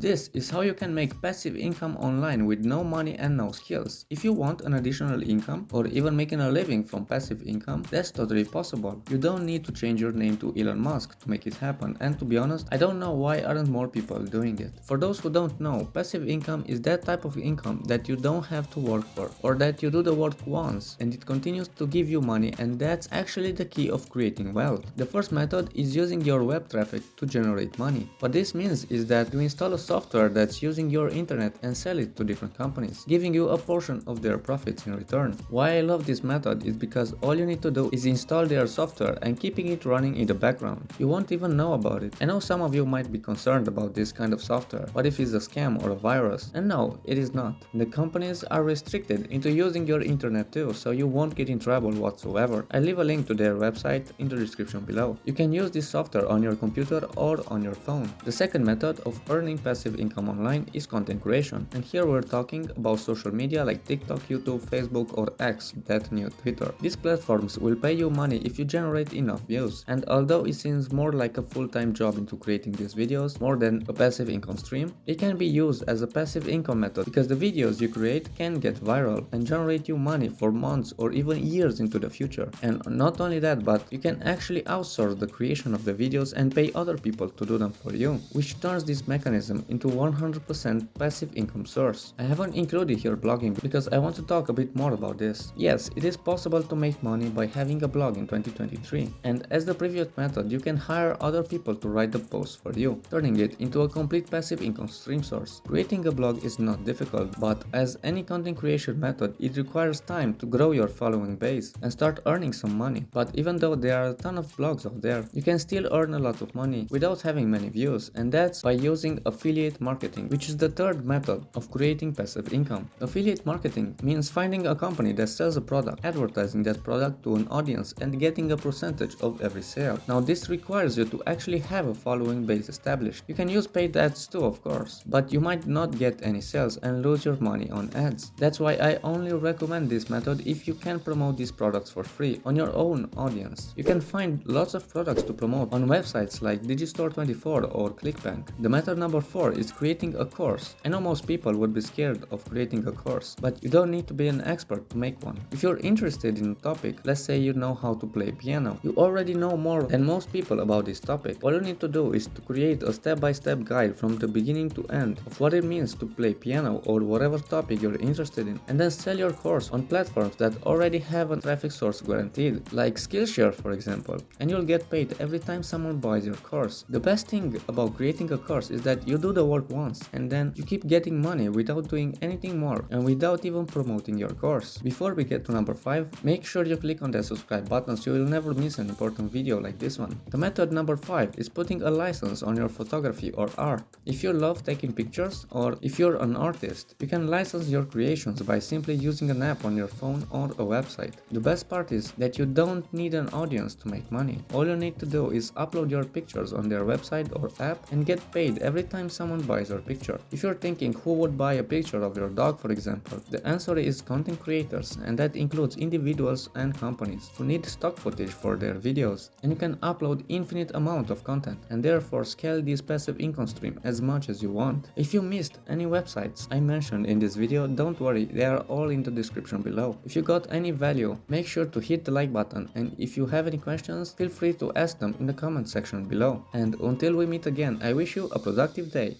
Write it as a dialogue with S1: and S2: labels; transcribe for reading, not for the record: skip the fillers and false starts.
S1: This is how you can make passive income online with no money and no skills. If you want an additional income or even making a living from passive income, that's totally possible. You don't need to change your name to Elon Musk to make it happen, and to be honest, I don't know why aren't more people doing it. For those who don't know, passive income is that type of income that you don't have to work for, or that you do the work once and it continues to give you money, and that's actually the key of creating wealth. The first method is using your web traffic to generate money. What this means is that you install a software that's using your internet and sell it to different companies, giving you a portion of their profits in return. Why I love this method is because all you need to do is install their software and keeping it running in the background. You won't even know about it. I know some of you might be concerned about this kind of software. What if it's a scam or a virus? And no, it is not. The companies are restricted into using your internet too, so you won't get in trouble whatsoever. I leave a link to their website in the description below. You can use this software on your computer or on your phone. The second method of earning passive income online is content creation, and here we're talking about social media like TikTok, YouTube, Facebook or X, that new Twitter. These platforms will pay you money if you generate enough views, and although it seems more like a full-time job into creating these videos more than a passive income stream, it can be used as a passive income method because the videos you create can get viral and generate you money for months or even years into the future. And not only that, but you can actually outsource the creation of the videos and pay other people to do them for you, which turns this mechanism into 100% passive income source. I haven't included here blogging because I want to talk a bit more about this. Yes, it is possible to make money by having a blog in 2023, and as the previous method, you can hire other people to write the posts for you, turning it into a complete passive income stream source. Creating a blog is not difficult, but as any content creation method, it requires time to grow your following base and start earning some money. But even though there are a ton of blogs out there, you can still earn a lot of money without having many views, and that's by using affiliate marketing, which is the third method of creating passive income. Affiliate marketing means finding a company that sells a product, advertising that product to an audience and getting a percentage of every sale. Now this requires you to actually have a following base established. You can use paid ads too, of course, but you might not get any sales and lose your money on ads. That's why I only recommend this method if you can promote these products for free on your own audience. You can find lots of products to promote on websites like Digistore24 or ClickBank. The method number 4 is creating a course. I know most people would be scared of creating a course, but you don't need to be an expert to make one. If you're interested in a topic, let's say you know how to play piano, you already know more than most people about this topic. All you need to do is to create a step-by-step guide from the beginning to end of what it means to play piano or whatever topic you're interested in, and then sell your course on platforms that already have a traffic source guaranteed, like Skillshare for example, and you'll get paid every time someone buys your course. The best thing about creating a course is that you do the work once and then you keep getting money without doing anything more and without even promoting your course. Before we get to number 5, make sure you click on that subscribe button so you will never miss an important video like this one. The method number 5 is putting a license on your photography or art. If you love taking pictures or if you're an artist, you can license your creations by simply using an app on your phone or a website. The best part is that you don't need an audience to make money. All you need to do is upload your pictures on their website or app and get paid every time someone buys your picture. If you're thinking who would buy a picture of your dog for example, the answer is content creators, and that includes individuals and companies who need stock footage for their videos, and you can upload infinite amount of content and therefore scale this passive income stream as much as you want. If you missed any websites I mentioned in this video, don't worry, they are all in the description below. If you got any value, make sure to hit the like button, and if you have any questions, feel free to ask them in the comment section below. And until we meet again, I wish you a productive day.